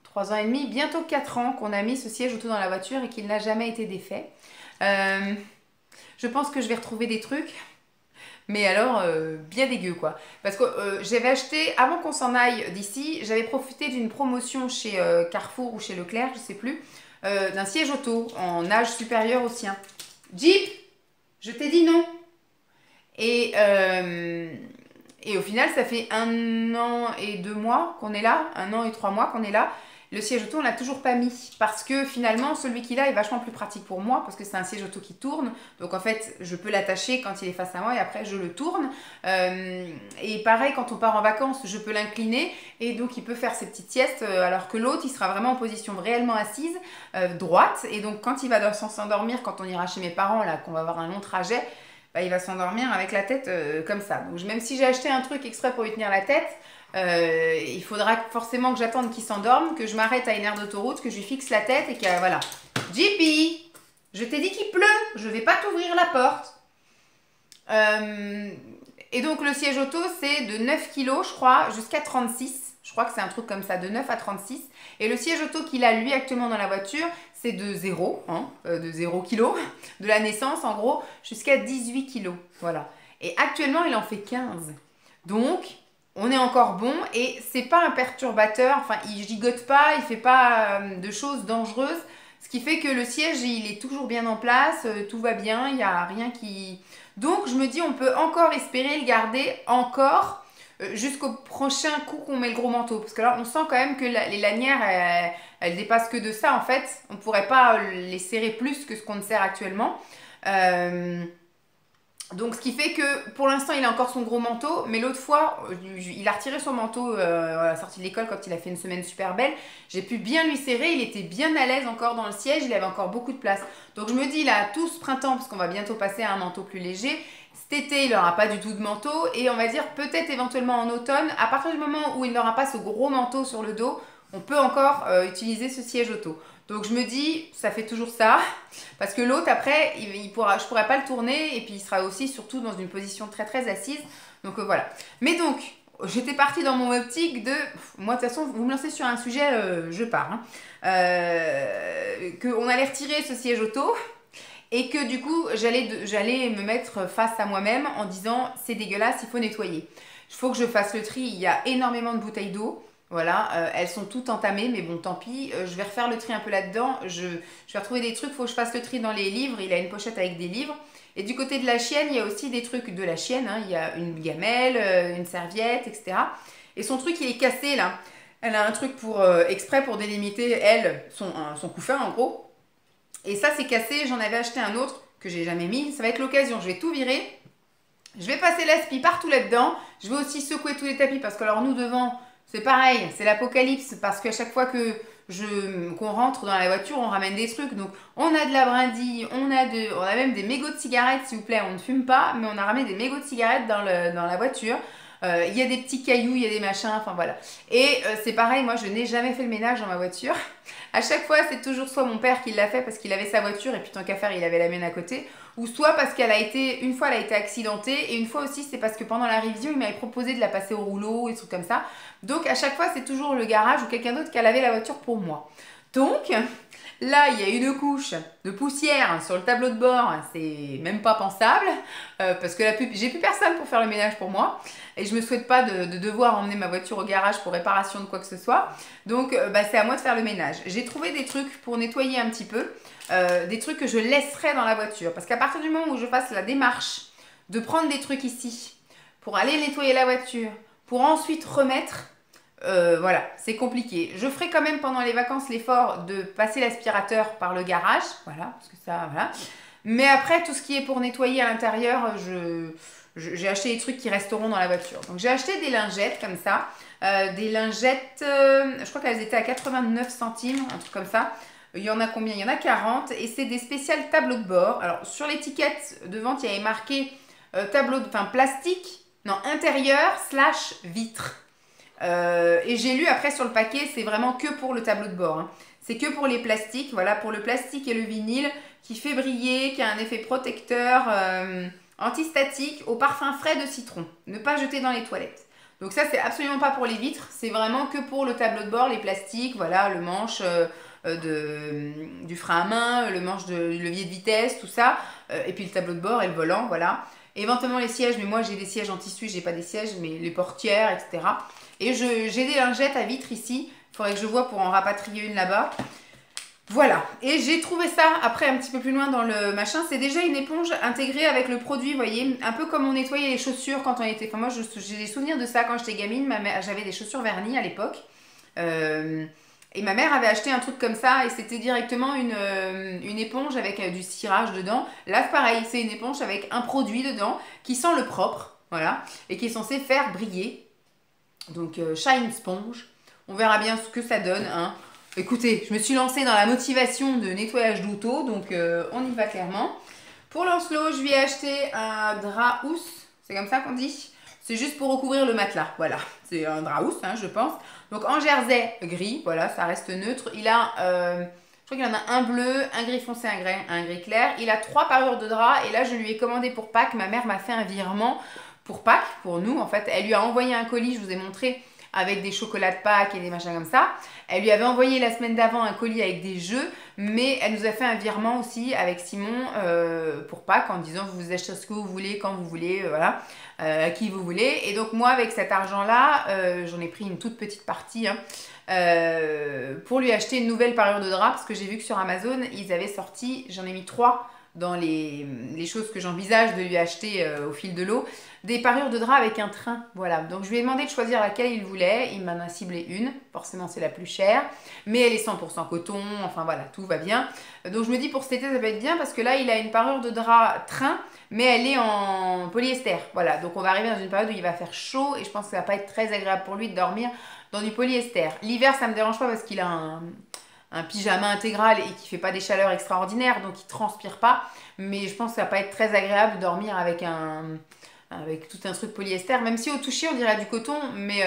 Speaker 1: 3 ans et demi, bientôt 4 ans qu'on a mis ce siège auto dans la voiture et qu'il n'a jamais été défait. Je pense que je vais retrouver des trucs, mais alors bien dégueu quoi. Parce que j'avais acheté, avant qu'on s'en aille d'ici, j'avais profité d'une promotion chez Carrefour ou chez Leclerc, je sais plus, d'un siège auto en âge supérieur au sien. Jeep, je t'ai dit non. Et au final, ça fait 1 an et 2 mois qu'on est là, 1 an et 3 mois qu'on est là. Le siège auto, on l'a toujours pas mis parce que finalement, celui qu'il a est vachement plus pratique pour moi parce que c'est un siège auto qui tourne. Donc en fait, je peux l'attacher quand il est face à moi et après, je le tourne. Et pareil, quand on part en vacances, je peux l'incliner et donc il peut faire ses petites siestes alors que l'autre, il sera vraiment en position réellement assise, droite. Et donc quand il va s'endormir, quand on ira chez mes parents, là, qu'on va avoir un long trajet, bah, il va s'endormir avec la tête comme ça. Donc même si j'ai acheté un truc exprès pour lui tenir la tête, il faudra forcément que j'attende qu'il s'endorme, que je m'arrête à une aire d'autoroute, que je lui fixe la tête et que voilà. JP, je t'ai dit qu'il pleut, je vais pas t'ouvrir la porte. Et donc le siège auto c'est de 9 kg je crois jusqu'à 36. Je crois que c'est un truc comme ça, de 9 à 36. Et le siège auto qu'il a lui actuellement dans la voiture, c'est de 0, hein, de 0 kg, de la naissance en gros, jusqu'à 18 kg. Voilà. Et actuellement il en fait 15. Donc... on est encore bon et c'est pas un perturbateur, enfin il gigote pas, il fait pas de choses dangereuses, ce qui fait que le siège il est toujours bien en place, tout va bien, il n'y a rien qui... Donc je me dis on peut encore espérer le garder encore jusqu'au prochain coup qu'on met le gros manteau, parce que là on sent quand même que les lanières elles dépassent que de ça en fait, on pourrait pas les serrer plus que ce qu'on ne serre actuellement. Donc ce qui fait que pour l'instant il a encore son gros manteau, mais l'autre fois il a retiré son manteau à la sortie de l'école quand il a fait une semaine super belle. J'ai pu bien lui serrer, il était bien à l'aise encore dans le siège, il avait encore beaucoup de place. Donc je me dis là tout ce printemps, parce qu'on va bientôt passer à un manteau plus léger, cet été il n'aura pas du tout de manteau et on va dire peut-être éventuellement en automne, à partir du moment où il n'aura pas ce gros manteau sur le dos, on peut encore utiliser ce siège auto. Donc je me dis, ça fait toujours ça, parce que l'autre après, je pourrais pas le tourner et puis il sera aussi surtout dans une position très très assise. Donc voilà. Mais donc, j'étais partie dans mon optique de, moi de toute façon, vous me lancez sur un sujet, je pars. Hein. Qu'on allait retirer ce siège auto et que du coup, j'allais me mettre face à moi-même en disant, c'est dégueulasse, il faut nettoyer. Il faut que je fasse le tri, il y a énormément de bouteilles d'eau. Voilà, elles sont toutes entamées, mais bon, tant pis. Je vais refaire le tri un peu là-dedans. Je vais retrouver des trucs, il faut que je fasse le tri dans les livres. Il a une pochette avec des livres. Et du côté de la chienne, il y a aussi des trucs de la chienne. Hein. Il y a une gamelle, une serviette, etc. Et son truc, il est cassé là. Elle a un truc exprès pour délimiter, elle, son couffin en gros. Et ça, c'est cassé. J'en avais acheté un autre que j'ai jamais mis. Ça va être l'occasion. Je vais tout virer. Je vais passer l'aspi partout là-dedans. Je vais aussi secouer tous les tapis parce que alors nous devant... C'est pareil, c'est l'apocalypse parce qu'à chaque fois qu'on rentre dans la voiture, on ramène des trucs. Donc on a de la brindille, on a même des mégots de cigarettes, s'il vous plaît. On ne fume pas, mais on a ramené des mégots de cigarettes dans la voiture. Il y a des petits cailloux, il y a des machins, enfin voilà. Et c'est pareil, moi je n'ai jamais fait le ménage dans ma voiture. À chaque fois, c'est toujours soit mon père qui l'a fait parce qu'il avait sa voiture et puis tant qu'à faire, il avait la mienne à côté. Ou soit parce une fois elle a été accidentée et une fois aussi c'est parce que pendant la révision, il m'avait proposé de la passer au rouleau et des trucs comme ça. Donc à chaque fois, c'est toujours le garage ou quelqu'un d'autre qui a lavé la voiture pour moi. Donc là, il y a une couche de poussière sur le tableau de bord, c'est même pas pensable parce que j'ai plus personne pour faire le ménage pour moi et je me souhaite pas de devoir emmener ma voiture au garage pour réparation de quoi que ce soit. Donc c'est à moi de faire le ménage. J'ai trouvé des trucs pour nettoyer un petit peu, des trucs que je laisserai dans la voiture parce qu'à partir du moment où je fasse la démarche de prendre des trucs ici pour aller nettoyer la voiture, pour ensuite remettre... voilà, c'est compliqué. Je ferai quand même pendant les vacances l'effort de passer l'aspirateur par le garage, voilà, parce que ça, voilà. Mais après, tout ce qui est pour nettoyer à l'intérieur, j'ai acheté des trucs qui resteront dans la voiture. Donc j'ai acheté des lingettes comme ça, des lingettes, je crois qu'elles étaient à 89 centimes, un truc comme ça. Il y en a combien? Il y en a 40 et c'est des spéciales tableaux de bord. Alors sur l'étiquette de vente, il y avait marqué plastique, non, intérieur / vitre. Et j'ai lu après sur le paquet, c'est vraiment que pour le tableau de bord. Hein. C'est que pour les plastiques, voilà, pour le plastique et le vinyle, qui fait briller, qui a un effet protecteur antistatique au parfum frais de citron. Ne pas jeter dans les toilettes. Donc ça, c'est absolument pas pour les vitres, c'est vraiment que pour le tableau de bord, les plastiques, voilà, le manche du frein à main, le manche de levier de vitesse, tout ça, et puis le tableau de bord et le volant, voilà. Éventuellement les sièges, mais moi j'ai des sièges en tissu, j'ai pas des sièges, mais les portières, etc. Et j'ai des lingettes à vitre ici. Il faudrait que je vois pour en rapatrier une là-bas. Voilà. Et j'ai trouvé ça, après, un petit peu plus loin dans le machin. C'est déjà une éponge intégrée avec le produit, vous voyez. Un peu comme on nettoyait les chaussures quand on était... Enfin, moi, j'ai des souvenirs de ça quand j'étais gamine. J'avais des chaussures vernies à l'époque. Et ma mère avait acheté un truc comme ça. Et c'était directement une éponge avec du cirage dedans. Là, pareil, c'est une éponge avec un produit dedans qui sent le propre. Voilà. Et qui est censé faire briller. Donc Shine Sponge, on verra bien ce que ça donne. Hein. Écoutez, je me suis lancée dans la motivation de nettoyage d'auto, donc on y va clairement. Pour Lancelot, je lui ai acheté un drap housse, c'est comme ça qu'on dit. C'est juste pour recouvrir le matelas, voilà. C'est un drap housse, hein, je pense. Donc en jersey gris, voilà, ça reste neutre. Il a, je crois qu'il en a un bleu, un gris foncé, un gris clair. Il a 3 parures de drap et là je lui ai commandé pour Pâques. Ma mère m'a fait un virement pour Pâques, pour nous en fait. Elle lui a envoyé un colis, je vous ai montré, avec des chocolats de Pâques et des machins comme ça. Elle lui avait envoyé la semaine d'avant un colis avec des jeux, mais elle nous a fait un virement aussi avec Simon pour Pâques en disant vous achetez ce que vous voulez, quand vous voulez, voilà, à qui vous voulez. Et donc moi avec cet argent-là, j'en ai pris une toute petite partie hein, pour lui acheter une nouvelle parure de drap parce que j'ai vu que sur Amazon, ils avaient sorti, j'en ai mis 3 dans les choses que j'envisage de lui acheter au fil de l'eau, des parures de drap avec un train. Voilà, donc je lui ai demandé de choisir laquelle il voulait. Il m'en a ciblé une, forcément c'est la plus chère, mais elle est 100% coton, enfin voilà, tout va bien. Donc je me dis pour cet été ça va être bien parce que là il a une parure de drap train, mais elle est en polyester. Voilà, donc on va arriver dans une période où il va faire chaud et je pense que ça va pas être très agréable pour lui de dormir dans du polyester. L'hiver ça me dérange pas parce qu'il a un pyjama intégral et qui fait pas des chaleurs extraordinaires, donc il transpire pas, mais je pense que ça va pas être très agréable de dormir avec tout un truc polyester, même si au toucher on dirait du coton, mais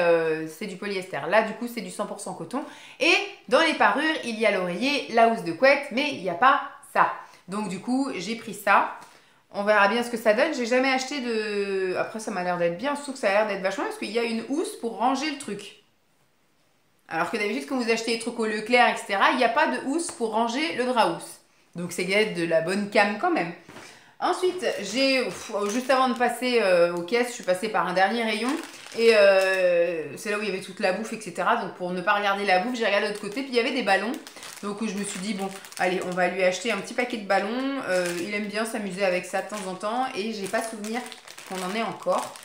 Speaker 1: c'est du polyester. Là du coup c'est du 100% coton. Et dans les parures il y a l'oreiller, la housse de couette, mais il n'y a pas ça. Donc du coup j'ai pris ça. On verra bien ce que ça donne. J'ai jamais acheté de... Après ça m'a l'air d'être bien, surtout que ça a l'air d'être vachement bien parce qu'il y a une housse pour ranger le truc. Alors que d'habitude quand vous achetez des trucs au Leclerc, etc., il n'y a pas de housse pour ranger le drap housse. Donc c'est de la bonne cam quand même. Ensuite, juste avant de passer aux caisses, je suis passée par un dernier rayon et c'est là où il y avait toute la bouffe, etc. Donc pour ne pas regarder la bouffe, j'ai regardé de l'autre côté, puis il y avait des ballons. Donc je me suis dit, bon, allez, on va lui acheter un petit paquet de ballons. Il aime bien s'amuser avec ça de temps en temps et j'ai pas souvenir qu'on en ait encore.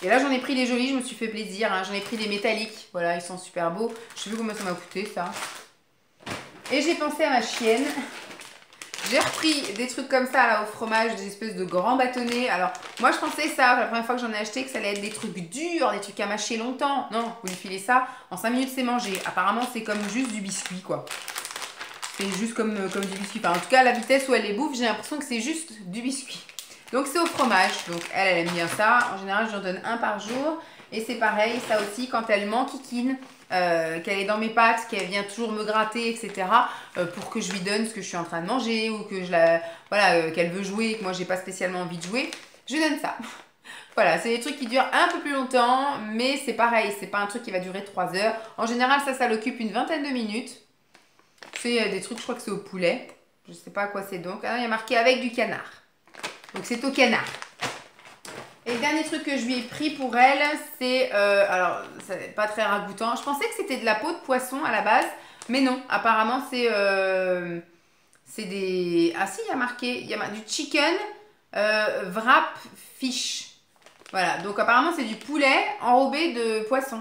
Speaker 1: Et là, j'en ai pris les jolis, je me suis fait plaisir. Hein. J'en ai pris des métalliques, voilà, ils sont super beaux. Je sais plus combien ça m'a coûté, ça. Et j'ai pensé à ma chienne. J'ai repris des trucs comme ça là au fromage, des espèces de grands bâtonnets. Alors, moi je pensais ça, la première fois que j'en ai acheté, que ça allait être des trucs durs, des trucs à mâcher longtemps. Non, vous lui filez ça, en 5 minutes c'est mangé. Apparemment c'est comme juste du biscuit quoi. C'est juste comme du biscuit. Enfin, en tout cas, la vitesse où elle les bouffe, j'ai l'impression que c'est juste du biscuit. Donc c'est au fromage, donc elle aime bien ça. En général, j'en donne un par jour. Et c'est pareil, ça aussi, quand elle m'enquiquine, qu'elle est dans mes pattes, qu'elle vient toujours me gratter, etc. Pour que je lui donne ce que je suis en train de manger ou que qu'elle veut jouer et que moi j'ai pas spécialement envie de jouer, je lui donne ça. Voilà, c'est des trucs qui durent un peu plus longtemps, mais c'est pareil, c'est pas un truc qui va durer 3 heures. En général, ça l'occupe une vingtaine de minutes. C'est des trucs, je crois que c'est au poulet. Je sais pas à quoi c'est donc. Ah, il y a marqué avec du canard. Donc c'est au canard. Et le dernier truc que je lui ai pris pour elle, c'est... alors, c'est pas très ragoûtant. Je pensais que c'était de la peau de poisson à la base. Mais non, apparemment, c'est des... Ah si, il y a marqué... Il y a du chicken wrap fish. Voilà, donc apparemment, c'est du poulet enrobé de poisson.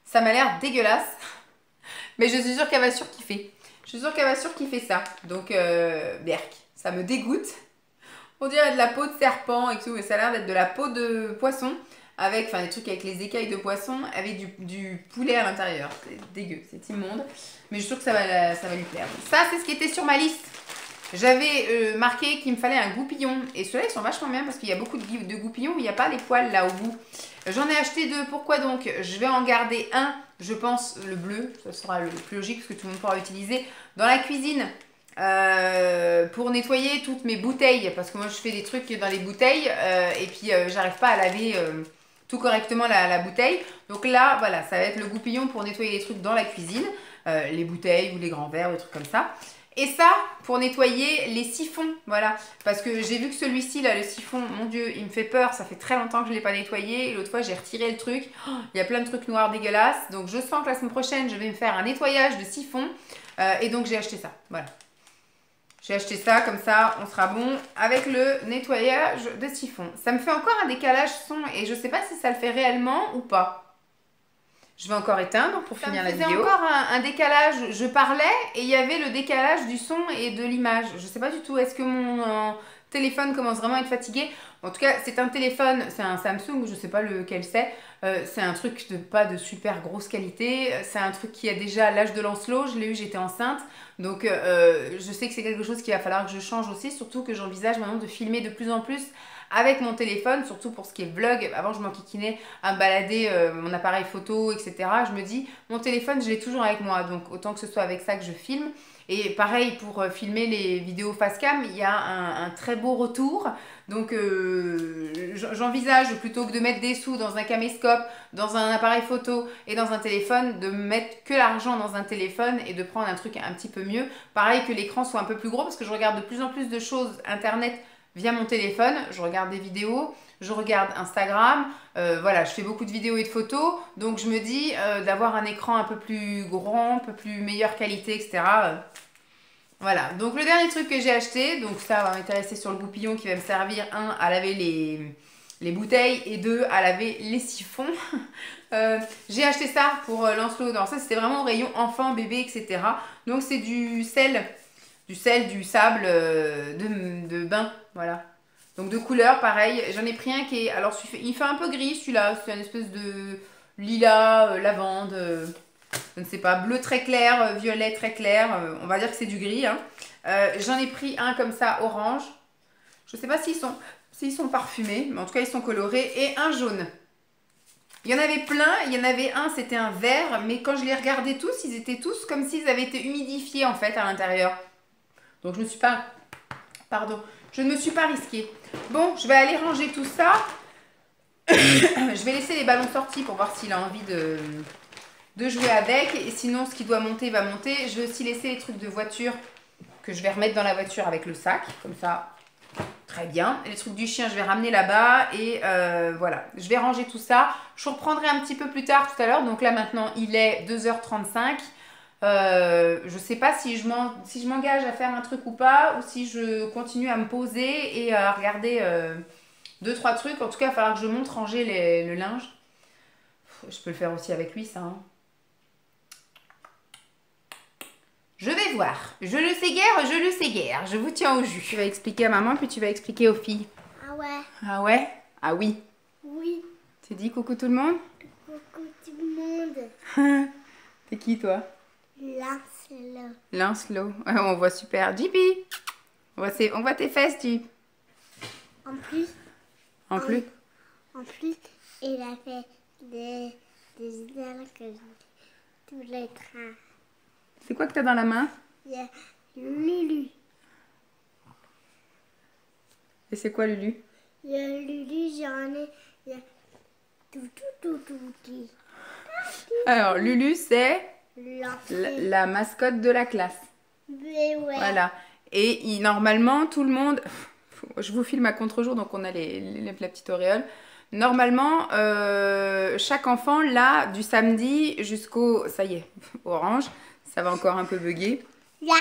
Speaker 1: Ça m'a l'air dégueulasse. Mais je suis sûre qu'elle va surkiffer. Je suis sûre qu'elle va surkiffer ça. Donc, berk, ça me dégoûte. On dirait de la peau de serpent et tout, mais ça a l'air d'être de la peau de poisson avec, enfin des trucs avec les écailles de poisson avec du poulet à l'intérieur. C'est dégueu, c'est immonde, mais je suis sûre que ça va lui plaire. Ça, c'est ce qui était sur ma liste. J'avais marqué qu'il me fallait un goupillon et ceux-là, ils sont vachement bien parce qu'il y a beaucoup de goupillons, mais il n'y a pas les poils là au bout. J'en ai acheté 2, pourquoi donc? Je vais en garder un, je pense le bleu, ça sera le plus logique parce que tout le monde pourra l'utiliser dans la cuisine. Pour nettoyer toutes mes bouteilles parce que moi je fais des trucs dans les bouteilles et puis j'arrive pas à laver tout correctement la bouteille, donc là voilà, ça va être le goupillon pour nettoyer les trucs dans la cuisine, les bouteilles ou les grands verres ou des trucs comme ça, et ça pour nettoyer les siphons, voilà, parce que j'ai vu que celui-ci là, le siphon, mon dieu, il me fait peur, ça fait très longtemps que je l'ai pas nettoyé et l'autre fois j'ai retiré le truc, il y a plein de trucs noirs dégueulasses, donc je sens que la semaine prochaine je vais me faire un nettoyage de siphon et donc j'ai acheté ça, voilà. J'ai acheté ça, comme ça, on sera bon avec le nettoyage de siphon. Ça me fait encore un décalage son et je ne sais pas si ça le fait réellement ou pas. Je vais encore éteindre pour finir la vidéo. Ça me faisait encore un décalage. Je parlais et il y avait le décalage du son et de l'image. Je ne sais pas du tout. Est-ce que mon téléphone commence vraiment à être fatigué? En tout cas, c'est un téléphone, c'est un Samsung, je ne sais pas lequel c'est. C'est un truc pas de super grosse qualité. C'est un truc qui a déjà l'âge de Lancelot. Je l'ai eu, j'étais enceinte. Donc, je sais que c'est quelque chose qu'il va falloir que je change aussi. Surtout que j'envisage maintenant de filmer de plus en plus avec mon téléphone. Surtout pour ce qui est vlog. Avant, je m'enquiquinais à me balader mon appareil photo, etc. Je me dis, mon téléphone, je l'ai toujours avec moi. Donc, autant que ce soit avec ça que je filme. Et pareil, pour filmer les vidéos face cam, il y a un très beau retour. Donc, j'envisage, plutôt que de mettre des sous dans un caméscope, dans un appareil photo et dans un téléphone, de mettre que l'argent dans un téléphone et de prendre un truc un petit peu mieux. Pareil, que l'écran soit un peu plus gros parce que je regarde de plus en plus de choses internet via mon téléphone. Je regarde des vidéos, je regarde Instagram, voilà, je fais beaucoup de vidéos et de photos. Donc, je me dis d'avoir un écran un peu plus grand, un peu plus meilleure qualité, etc. Voilà, donc le dernier truc que j'ai acheté, donc ça va m'intéresser sur le goupillon qui va me servir, un, à laver les bouteilles et deux, à laver les siphons. J'ai acheté ça pour Lancelot. Alors ça, c'était vraiment au rayon enfant, bébé, etc. Donc c'est du sel, du sable de bain, voilà. Donc de couleur, pareil. J'en ai pris un qui est, alors il fait un peu gris celui-là, c'est une espèce de lilas, lavande, je ne sais pas, bleu très clair, violet très clair, on va dire que c'est du gris. Hein. J'en ai pris un comme ça, orange. Je ne sais pas s'ils sont parfumés, mais en tout cas ils sont colorés. Et un jaune. Il y en avait plein, il y en avait un, c'était un vert, mais quand je les regardais tous, ils étaient tous comme s'ils avaient été humidifiés en fait à l'intérieur. Donc je ne me suis pas... Pardon, je ne me suis pas risquée. Bon, je vais aller ranger tout ça. Je vais laisser les ballons sortis pour voir s'il a envie de jouer avec. Et sinon, ce qui doit monter va monter. Je vais aussi laisser les trucs de voiture que je vais remettre dans la voiture avec le sac. Comme ça, très bien. Et les trucs du chien, je vais ramener là-bas. Et voilà, je vais ranger tout ça. Je reprendrai un petit peu plus tard tout à l'heure. Donc là, maintenant, il est 2h35. Je sais pas si je m'engage à faire un truc ou pas. Ou si je continue à me poser et à regarder... 2-3 trucs. En tout cas, il va falloir que je monte ranger le linge. Je peux le faire aussi avec lui, ça. Hein. Je vais voir. Je le sais guère, je le sais guère. Je vous tiens au jus. Tu vas expliquer à maman, puis tu vas expliquer aux filles.
Speaker 2: Ah ouais.
Speaker 1: Ah ouais? Ah oui.
Speaker 2: Oui.
Speaker 1: Tu dis coucou tout le monde?
Speaker 2: Coucou tout le monde.
Speaker 1: T'es qui, toi?
Speaker 2: Lancelot.
Speaker 1: Lancelot. On voit super. JP. On voit tes fesses, Jeep.
Speaker 2: En plus...
Speaker 1: En plus?
Speaker 2: En plus, il a fait des ailes que tous les trains.
Speaker 1: C'est quoi que t'as dans la main?
Speaker 2: Il y a Lulu.
Speaker 1: Et c'est quoi, Lulu?
Speaker 2: Il y a Lulu, j'en ai... Il y a tout.
Speaker 1: Alors, Lulu, c'est la mascotte de la classe.
Speaker 2: Mais ouais.
Speaker 1: Voilà. Et normalement, tout le monde... Je vous filme à contre-jour, donc on a la petite auréole. Normalement, chaque enfant, là, du samedi jusqu'au... Ça y est, orange. Ça va encore un peu bugger.
Speaker 2: Là.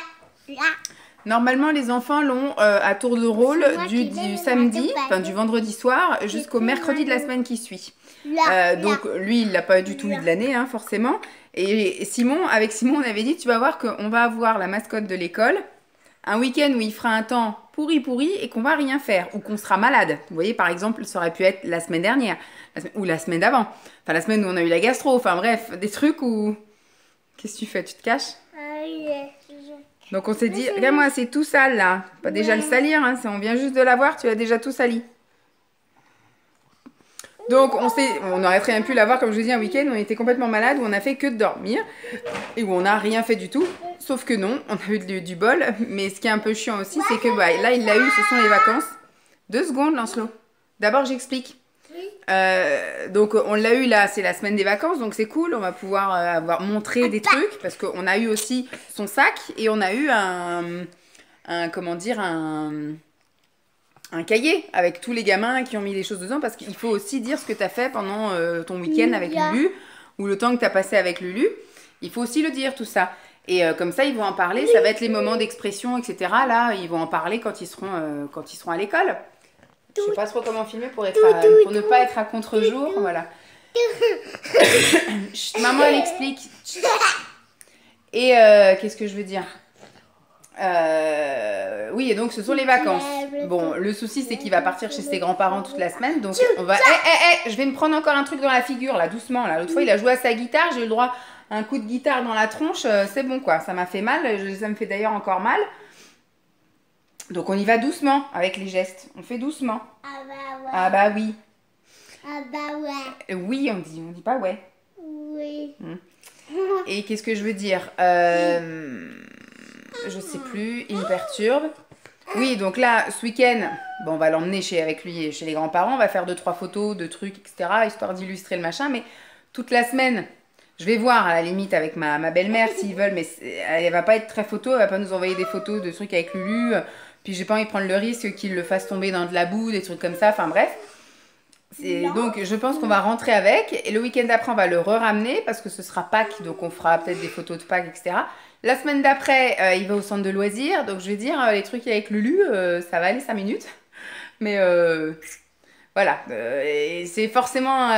Speaker 1: Normalement, les enfants l'ont à tour de rôle du samedi, enfin du vendredi soir, jusqu'au mercredi de la semaine qui suit. Donc lui, il l'a pas du tout eu de l'année, hein, forcément. Et avec Simon, on avait dit, tu vas voir qu'on va avoir la mascotte de l'école, un week-end où il fera un temps pourri et qu'on va rien faire, ou qu'on sera malade. Vous voyez, par exemple, ça aurait pu être la semaine dernière, ou la semaine d'avant. Enfin, la semaine où on a eu la gastro, enfin bref, des trucs où... Qu'est-ce que tu fais? Tu te caches? Donc on s'est dit, regarde-moi, c'est tout sale là. Pas déjà le salir, hein, on vient juste de l'avoir, tu as déjà tout sali. Donc on aurait très bien pu l'avoir, comme je vous dis, un week-end où on était complètement malade, où on a fait que de dormir, et où on n'a rien fait du tout. Sauf que non, on a eu du bol. Mais ce qui est un peu chiant aussi, c'est que là, il l'a eu, ce sont les vacances. 2 secondes, Lancelot. D'abord, j'explique. Donc on l'a eu là, c'est la semaine des vacances, donc c'est cool, on va pouvoir avoir montré des trucs, parce qu'on a eu aussi son sac, et on a eu un cahier avec tous les gamins qui ont mis des choses dedans, parce qu'il faut aussi dire ce que tu as fait pendant ton week-end avec Lulu, ou le temps que tu as passé avec Lulu, il faut aussi le dire tout ça. Et comme ça, ils vont en parler, ça va être les moments d'expression, etc. Là, ils vont en parler quand ils seront à l'école. Je sais pas trop comment filmer pour ne pas être à contre-jour, voilà. Chut, maman, elle explique. Et qu'est-ce que je veux dire? Oui, et donc ce sont les vacances. Bon, le souci, c'est qu'il va partir chez ses grands-parents toute la semaine, donc on va... je vais me prendre encore un truc dans la figure, là, doucement. Là. L'autre fois, il a joué à sa guitare, j'ai eu le droit à un coup de guitare dans la tronche, c'est bon, quoi. Ça m'a fait mal, ça me fait d'ailleurs encore mal. Donc on y va doucement avec les gestes. On fait doucement.
Speaker 2: Ah bah ouais.
Speaker 1: Ah bah oui.
Speaker 2: Ah bah ouais.
Speaker 1: Oui, on dit pas ouais.
Speaker 2: Oui.
Speaker 1: Et qu'est-ce que je veux dire? Je sais plus, il me perturbe. Oui, donc là, ce week-end, bon, on va l'emmener avec lui chez les grands-parents. On va faire 2-3 photos, de trucs, etc. Histoire d'illustrer le machin. Mais toute la semaine, je vais voir à la limite avec ma belle-mère s'ils veulent. Mais elle va pas être très photo. Elle va pas nous envoyer des photos de trucs avec Lulu. Puis j'ai pas envie de prendre le risque qu'il le fasse tomber dans de la boue, des trucs comme ça, enfin bref. Donc je pense qu'on va rentrer avec, et le week-end d'après on va le ramener parce que ce sera Pâques, donc on fera peut-être des photos de Pâques, etc. La semaine d'après, il va au centre de loisirs. Donc, je vais dire, les trucs avec Lulu, ça va aller 5 minutes. Mais voilà, et c'est forcément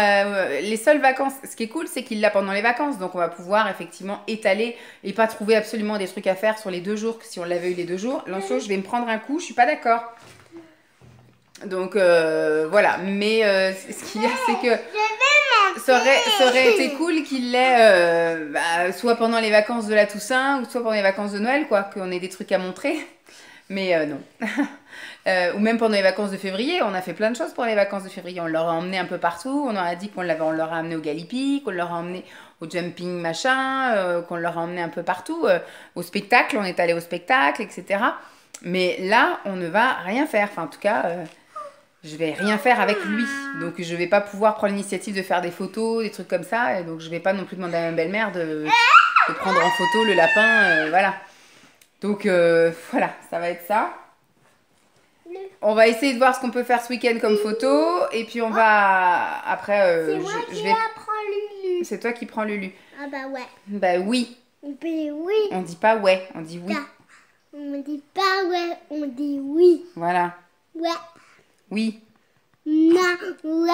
Speaker 1: les seules vacances. Ce qui est cool, c'est qu'il l'a pendant les vacances. Donc, on va pouvoir effectivement étaler et pas trouver absolument des trucs à faire sur les 2 jours que si on l'avait eu les 2 jours. Lancelot, je vais me prendre un coup, je suis pas d'accord. Donc, voilà. Mais ce qu'il y a, c'est que ça aurait été cool qu'il l'ait soit pendant les vacances de la Toussaint ou soit pendant les vacances de Noël, quoi, qu'on ait des trucs à montrer. Mais non. Ou même pendant les vacances de février, on a fait plein de choses pour les vacances de février. On leur a emmené un peu partout. On leur a dit on leur a emmené au Galipi, qu'on leur a emmené au jumping machin, qu'on leur a emmené un peu partout. Au spectacle, on est allé au spectacle, etc. Mais là, on ne va rien faire. Enfin, en tout cas, je vais rien faire avec lui. Donc, je vais pas pouvoir prendre l'initiative de faire des photos, des trucs comme ça. Et donc, je vais pas non plus demander à ma belle-mère de prendre en photo le lapin. Voilà. Donc, voilà, ça va être ça. On va essayer de voir ce qu'on peut faire ce week-end comme photo. Et puis, on va... Après,
Speaker 2: c'est moi qui apprends Lulu.
Speaker 1: C'est toi qui prends Lulu.
Speaker 2: Ah bah ouais.
Speaker 1: Bah oui.
Speaker 2: On dit oui.
Speaker 1: On dit pas ouais, on dit oui.
Speaker 2: On dit pas ouais, on dit oui.
Speaker 1: Voilà.
Speaker 2: Ouais.
Speaker 1: Oui.
Speaker 2: Non, ouais.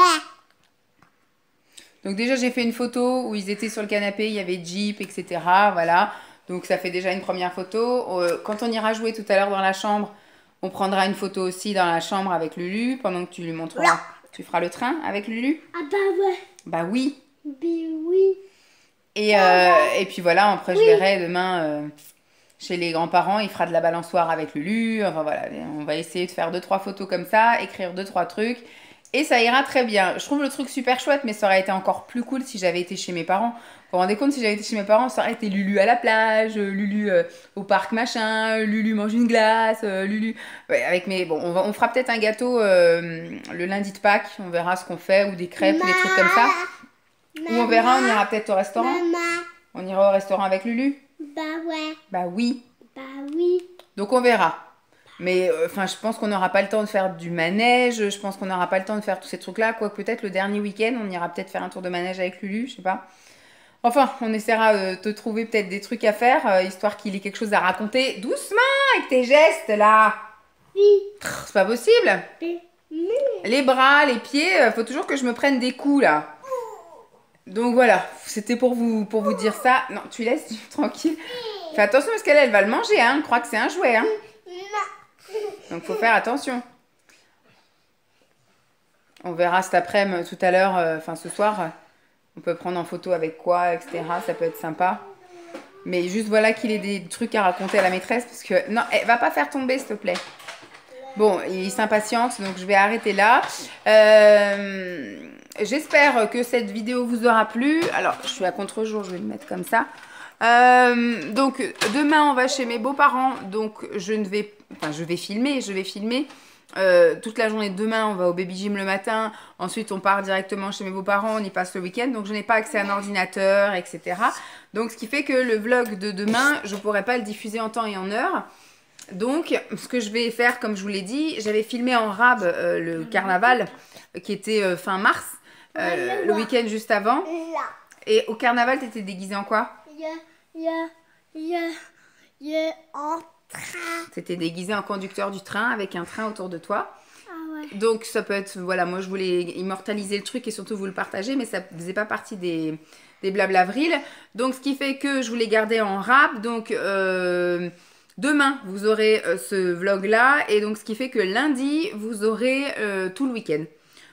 Speaker 1: Donc déjà, j'ai fait une photo où ils étaient sur le canapé, il y avait Jeep, etc. Voilà. Donc ça fait déjà une première photo. Quand on ira jouer tout à l'heure dans la chambre, on prendra une photo aussi dans la chambre avec Lulu pendant que tu lui montreras. Tu feras le train avec Lulu?
Speaker 2: Ah bah ouais.
Speaker 1: Bah oui.
Speaker 2: Oui.
Speaker 1: Et puis voilà, après je verrai demain chez les grands-parents, il fera de la balançoire avec Lulu. Enfin voilà, on va essayer de faire 2-3 photos comme ça, écrire 2-3 trucs. Et ça ira très bien. Je trouve le truc super chouette, mais ça aurait été encore plus cool si j'avais été chez mes parents. Vous vous rendez compte, si j'avais été chez mes parents, ça aurait été Lulu à la plage, Lulu au parc machin, Lulu mange une glace, Lulu... Ouais, avec mes... Bon, on fera peut-être un gâteau le lundi de Pâques, on verra ce qu'on fait, ou des crêpes, ou des trucs comme ça. Ou on verra, on ira peut-être au restaurant. On ira au restaurant avec Lulu.
Speaker 2: Bah ouais.
Speaker 1: Bah oui.
Speaker 2: Bah oui.
Speaker 1: Donc on verra. Mais enfin, je pense qu'on n'aura pas le temps de faire du manège. Je pense qu'on n'aura pas le temps de faire tous ces trucs-là. Quoique peut-être le dernier week-end, on ira peut-être faire un tour de manège avec Lulu, je sais pas. Enfin, on essaiera de trouver peut-être des trucs à faire, histoire qu'il ait quelque chose à raconter. Doucement avec tes gestes là.
Speaker 2: Oui.
Speaker 1: C'est pas possible.
Speaker 2: Oui.
Speaker 1: Les bras, les pieds, faut toujours que je me prenne des coups là. Donc voilà, c'était pour vous dire ça. Non, tu laisses tranquille. Fais attention parce qu'elle va le manger, hein. Elle croit que c'est un jouet, hein. Donc faut faire attention. On verra cet après-midi, tout à l'heure, enfin ce soir, on peut prendre en photo avec quoi, etc. Ça peut être sympa. Mais juste voilà qu'il ait des trucs à raconter à la maîtresse parce que... Non, va pas faire tomber s'il te plaît. Bon, il s'impatiente, donc je vais arrêter là. J'espère que cette vidéo vous aura plu. Alors, je suis à contre-jour, je vais le mettre comme ça. Donc, demain, on va chez mes beaux-parents. Donc, je vais filmer. Toute la journée de demain, on va au baby gym le matin. Ensuite, on part directement chez mes beaux-parents. On y passe le week-end. Donc, je n'ai pas accès à un ordinateur, etc. Donc, ce qui fait que le vlog de demain, je ne pourrai pas le diffuser en temps et en heure. Donc, ce que je vais faire, comme je vous l'ai dit, j'avais filmé en rab le carnaval qui était fin mars, le week-end juste avant. Et au carnaval, t'étais déguisée en quoi?
Speaker 2: En train.
Speaker 1: T'étais déguisée en conducteur du train avec un train autour de toi.
Speaker 2: Ah ouais.
Speaker 1: Donc, ça peut être... Voilà, moi, je voulais immortaliser le truc et surtout vous le partager, mais ça faisait pas partie des blablavril. Donc, ce qui fait que je voulais garder en rab. Donc... Demain, vous aurez ce vlog-là. Et donc, ce qui fait que lundi, vous aurez tout le week-end.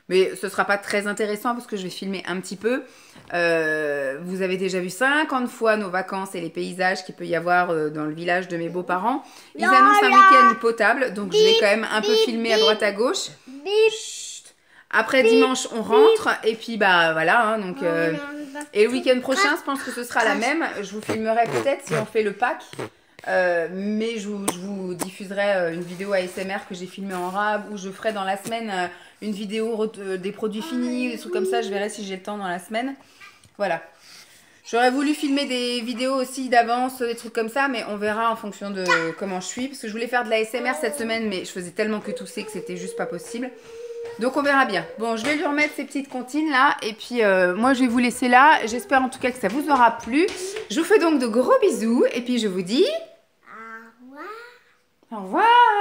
Speaker 1: Mais ce ne sera pas très intéressant parce que je vais filmer un petit peu. Vous avez déjà vu 50 fois nos vacances et les paysages qu'il peut y avoir dans le village de mes beaux-parents. Ils annoncent un week-end potable. Donc, je vais quand même un peu filmer à droite à gauche. Chut. Après dimanche, on rentre. Et puis, bah voilà. Hein, donc, et le week-end prochain, je pense que ce sera la même. Je vous filmerai peut-être si on fait le pack. Mais je vous diffuserai une vidéo ASMR que j'ai filmée en rab, ou je ferai dans la semaine une vidéo des produits finis, des trucs comme ça. Je verrai si j'ai le temps dans la semaine. Voilà. J'aurais voulu filmer des vidéos aussi d'avance, des trucs comme ça, mais on verra en fonction de comment je suis. Parce que je voulais faire de la ASMR cette semaine, mais je faisais tellement que tousser que c'était juste pas possible. Donc on verra bien. Bon, je vais lui remettre ces petites comptines là. Et puis moi je vais vous laisser là. J'espère en tout cas que ça vous aura plu. Je vous fais donc de gros bisous. Et puis je vous dis...
Speaker 2: Au revoir.
Speaker 1: Au revoir.